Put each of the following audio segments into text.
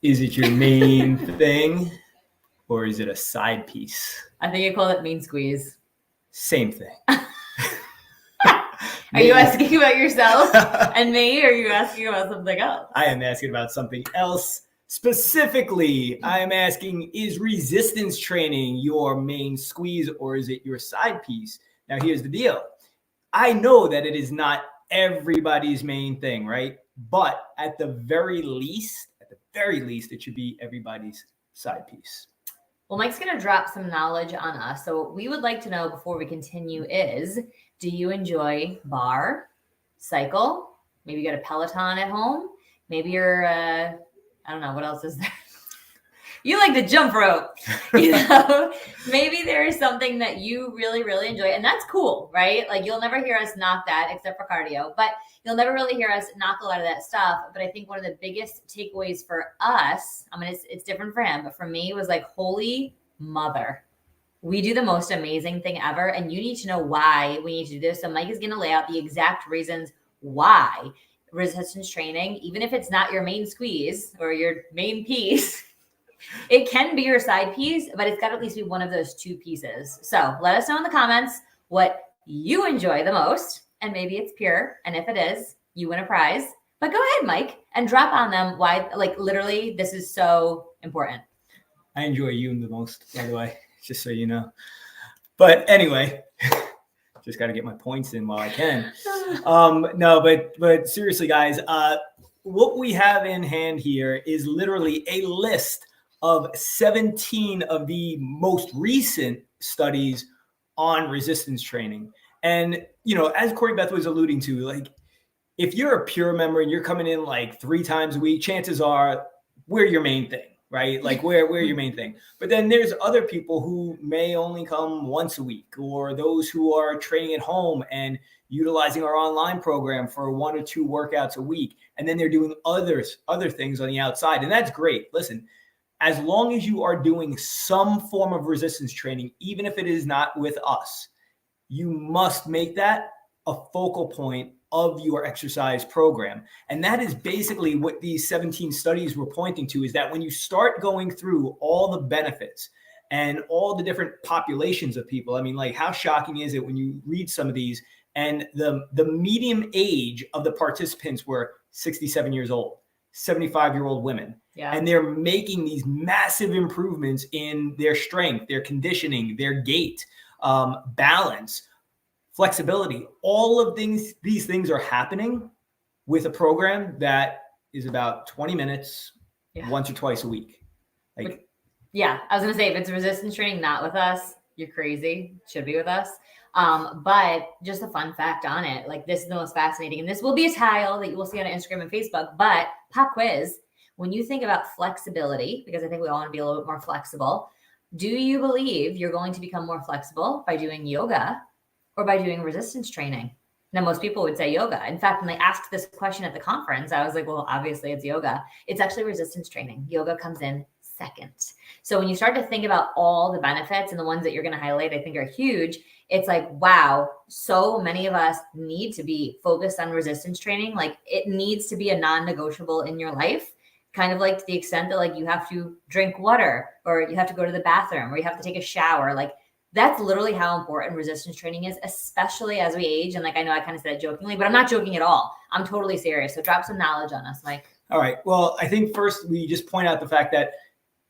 Is it your main thing or is it a side piece? I think you call it mean squeeze. Same thing. Are you asking about yourself and me, or are you asking about something else? I am asking about something else. Specifically, I'm asking, is resistance training your main squeeze or is it your side piece? Now, here's the deal. I know that it is not everybody's main thing, right? But at the very least, it should be everybody's side piece. Well, Mike's going to drop some knowledge on us. So what we would like to know before we continue is, do you enjoy bar, cycle? Maybe you got a Peloton at home. Maybe you're, I don't know, what else is there? You like the jump rope, maybe there is something that you really, really enjoy, and that's cool, right? Like, you'll never hear us knock that except for cardio, but you'll never really hear us knock a lot of that stuff. But I think one of the biggest takeaways for us, I mean, it's different for him, but for me was like, holy mother, we do the most amazing thing ever. And you need to know why we need to do this. So Mike is going to lay out the exact reasons why resistance training, even if it's not your main squeeze or your main piece, it can be your side piece, but it's got to at least be one of those two pieces. So let us know in the comments what you enjoy the most, and maybe it's pure. And if it is, you win a prize. But go ahead, Mike, and drop on them why, like, literally, this is so important. I enjoy you the most, by the way, just so you know. But anyway, just got to get my points in while I can. No, but seriously, guys, what we have in hand here is literally a list of 17 of the most recent studies on resistance training. And, as Corey Beth was alluding to, like, if you're a pure member and you're coming in like 3 times a week, chances are we're your main thing, right? Like, we're your main thing. But then there's other people who may only come once a week, or those who are training at home and utilizing our online program for 1 or 2 workouts a week. And then they're doing other things on the outside. And that's great. Listen, as long as you are doing some form of resistance training, even if it is not with us, you must make that a focal point of your exercise program. And that is basically what these 17 studies were pointing to, is that when you start going through all the benefits and all the different populations of people, I mean, like, how shocking is it when you read some of these and the median age of the participants were 67 years old, 75-year-old women. Yeah. And they're making these massive improvements in their strength, their conditioning, their gait, balance, flexibility. All of these things are happening with a program that is about 20 minutes, once or twice a week. Like, yeah, I was going to say, if it's resistance training, not with us, you're crazy. It should be with us. But just a fun fact on it, like, this is the most fascinating, and this will be a tile that you will see on Instagram and Facebook, but pop quiz. When you think about flexibility, because I think we all want to be a little bit more flexible, do you believe you're going to become more flexible by doing yoga or by doing resistance training? Now, most people would say yoga. In fact, when they asked this question at the conference, I was like, well, obviously it's yoga. It's actually resistance training. Yoga comes in second. So when you start to think about all the benefits, and the ones that you're going to highlight, I think, are huge. It's like, wow, so many of us need to be focused on resistance training. Like, it needs to be a non-negotiable in your life, kind of like to the extent that, like, you have to drink water, or you have to go to the bathroom, or you have to take a shower. Like, that's literally how important resistance training is, especially as we age. And, like, I know I kind of said it jokingly, but I'm not joking at all. I'm totally serious. So drop some knowledge on us, Mike. All right. Well, I think first we just point out the fact that,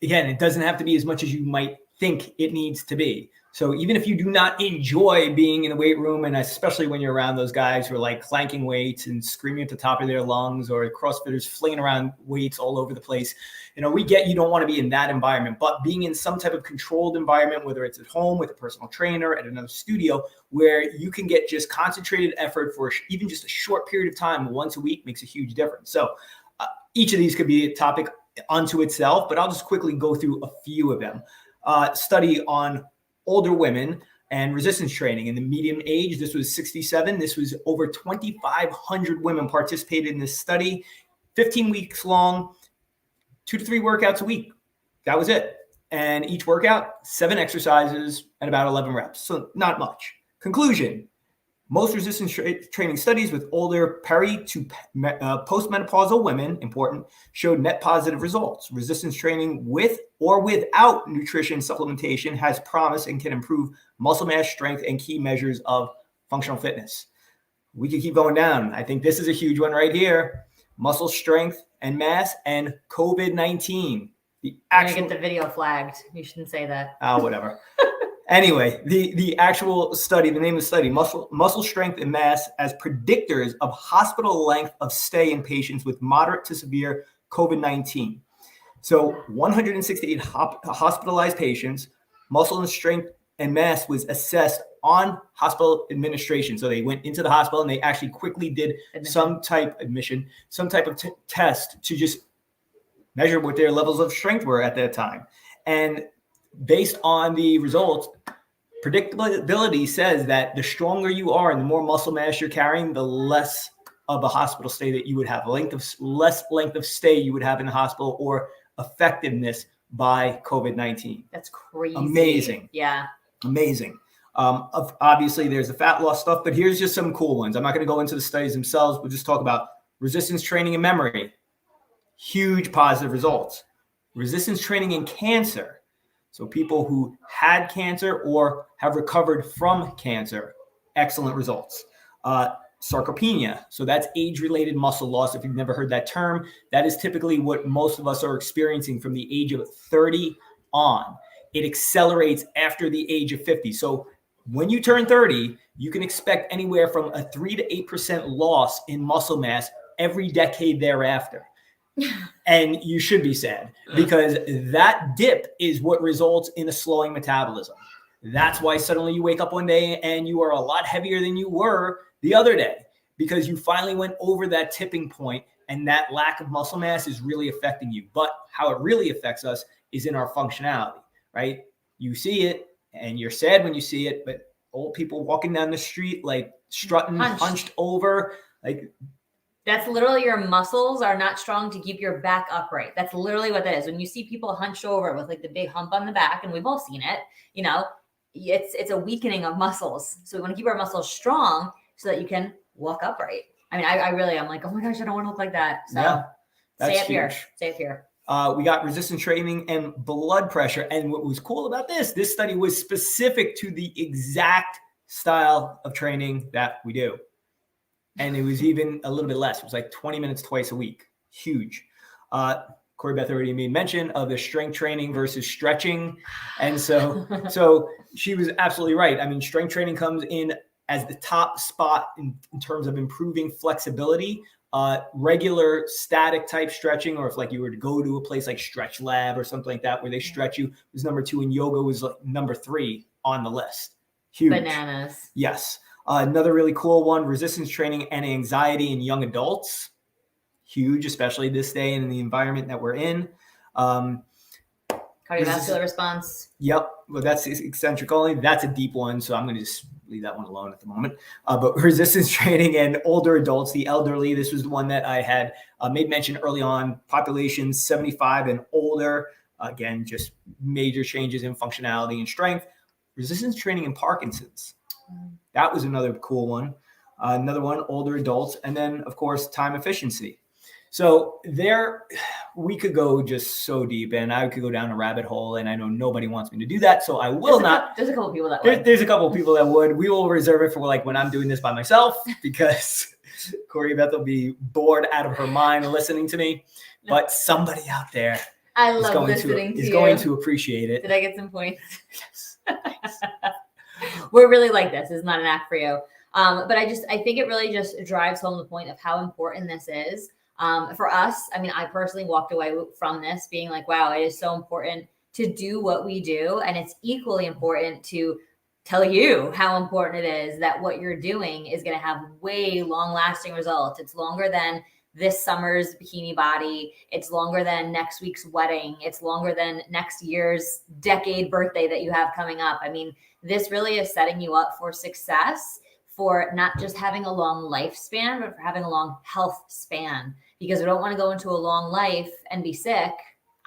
again, it doesn't have to be as much as you might think it needs to be. So even if you do not enjoy being in the weight room, and especially when you're around those guys who are like clanking weights and screaming at the top of their lungs, or CrossFitters flinging around weights all over the place, we get you don't want to be in that environment, but being in some type of controlled environment, whether it's at home with a personal trainer, at another studio, where you can get just concentrated effort for even just a short period of time once a week, makes a huge difference. So each of these could be a topic unto itself, but I'll just quickly go through a few of them. Study on older women and resistance training. In the median age, this was 67. This was over 2,500 women participated in this study, 15 weeks long, 2 to 3 workouts a week. That was it. And each workout, 7 exercises and about 11 reps. So not much. Conclusion: Most resistance training studies with older peri to postmenopausal women, important, showed net positive results. Resistance training with or without nutrition supplementation has promise and can improve muscle mass, strength, and key measures of functional fitness. We could keep going down. I think this is a huge one right here. Muscle strength and mass and COVID-19. I'm gonna get the video flagged. You shouldn't say that. Whatever. Anyway, the actual study, the name of the study, muscle strength and mass as predictors of hospital length of stay in patients with moderate to severe COVID-19. So 168 hospitalized patients, muscle and strength and mass was assessed on hospital administration. So they went into the hospital and they actually quickly did some type of test to just measure what their levels of strength were at that time. And based on the results, predictability says that the stronger you are and the more muscle mass you're carrying, the less of a hospital stay that you would have, less length of stay you would have in the hospital, or effectiveness by COVID-19. That's crazy. Amazing. Yeah. Amazing. Obviously, there's the fat loss stuff, but here's just some cool ones. I'm not going to go into the studies themselves. We'll just talk about resistance training and memory. Huge positive results. Resistance training in cancer. So people who had cancer or have recovered from cancer, excellent results. Sarcopenia. So that's age-related muscle loss. If you've never heard that term, that is typically what most of us are experiencing from the age of 30 on. It accelerates after the age of 50. So when you turn 30, you can expect anywhere from a 3 to 8% loss in muscle mass every decade thereafter. And you should be sad, because that dip is what results in a slowing metabolism. That's why suddenly you wake up one day and you are a lot heavier than you were the other day, because you finally went over that tipping point, and that lack of muscle mass is really affecting you. But how it really affects us is in our functionality, right? You see it and you're sad when you see it, but old people walking down the street, like strutting, hunched over, like, that's literally your muscles are not strong to keep your back upright. That's literally what that is. When you see people hunched over with like the big hump on the back, and we've all seen it, you know, it's a weakening of muscles. So we want to keep our muscles strong so that you can walk upright. I mean, I'm like, oh my gosh, I don't want to look like that. So yeah, stay up here. Stay up here. We got resistance training and blood pressure. And what was cool about this study was specific to the exact style of training that we do. And it was even a little bit less. It was like 20 minutes twice a week. Huge. Corey Beth already made mention of the strength training versus stretching. And so she was absolutely right. I mean, strength training comes in as the top spot in terms of improving flexibility. Regular static type stretching, or if like you were to go to a place like Stretch Lab or something like that where they stretch you, was number 2, and yoga was like number 3 on the list. Huge. Bananas. Yes. Another really cool one, resistance training and anxiety in young adults. Huge, especially this day and in the environment that we're in. Cardiovascular response. Yep. Well, that's eccentric only. That's a deep one, so I'm going to just leave that one alone at the moment. But resistance training and older adults, the elderly, this was the one that I had made mention early on. Population 75 and older. Again, just major changes in functionality and strength. Resistance training in Parkinson's. That was another cool one. Another one, older adults. And then, of course, time efficiency. So there, we could go just so deep, and I could go down a rabbit hole, and I know nobody wants me to do that, so I will not. There's a couple people that would. There's a couple people that would. We will reserve it for like when I'm doing this by myself, because Corey Beth will be bored out of her mind listening to me. But somebody out there is going to appreciate it. Did I get some points? Yes. We're really like this. It's not an act for you. But I think it really just drives home the point of how important this is. For us, I mean, I personally walked away from this being like, wow, it is so important to do what we do. And it's equally important to tell you how important it is that what you're doing is going to have way long lasting results. It's longer than this summer's bikini body. It's longer than next week's wedding. It's longer than next year's decade birthday that you have coming up. I mean, this really is setting you up for success, for not just having a long lifespan, but for having a long health span, because we don't want to go into a long life and be sick.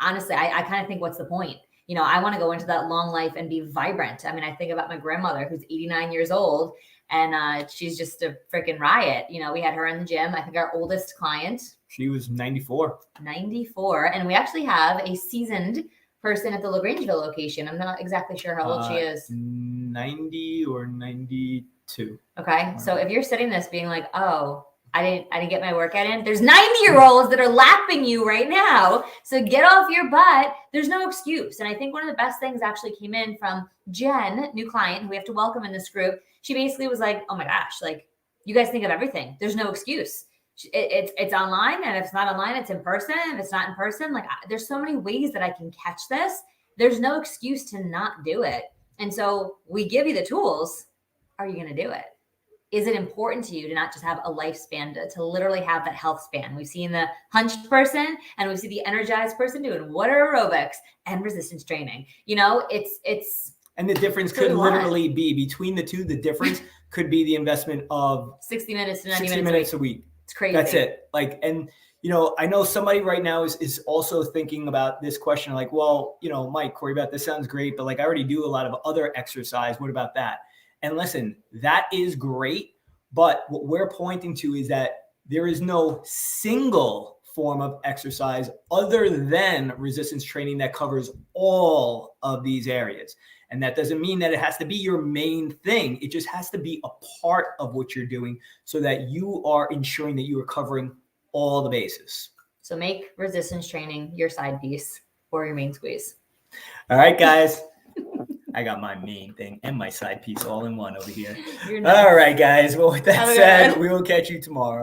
Honestly, I kind of think, what's the point? I want to go into that long life and be vibrant. I mean, I think about my grandmother who's 89 years old, and she's just a freaking riot. You know, we had her in the gym. I think our oldest client. She was 94. 94. And we actually have a seasoned person at the LaGrangeville location. I'm not exactly sure how old she is. 90 or 92. Okay. So if you're sitting this being like, oh, I didn't get my workout in, there's 90-year-olds that are lapping you right now. So get off your butt. There's no excuse. And I think one of the best things actually came in from Jen, new client, who we have to welcome in this group. She basically was like, oh my gosh, like you guys think of everything. There's no excuse. It's online, and if it's not online, it's in person. If it's not in person, like there's so many ways that I can catch this. There's no excuse to not do it. And so we give you the tools. Are you going to do it? Is it important to you to not just have a lifespan, to literally have that health span? We've seen the hunched person and we see the energized person doing water aerobics and resistance training. You know, it's and the difference could literally be between the two. The difference could be the investment of 60 minutes to 90 60 minutes a week. It's crazy. That's it. Like, and you know, I know somebody right now is also thinking about this question, like, well, you know, Mike, Corey, about this sounds great, but like I already do a lot of other exercise. What about that? And listen, that is great. But what we're pointing to is that there is no single form of exercise other than resistance training that covers all of these areas. And that doesn't mean that it has to be your main thing. It just has to be a part of what you're doing so that you are ensuring that you are covering all the bases. So make resistance training your side piece or your main squeeze. All right, guys. I got my main thing and my side piece all in one over here. All right, guys. Well, with that said, we will catch you tomorrow.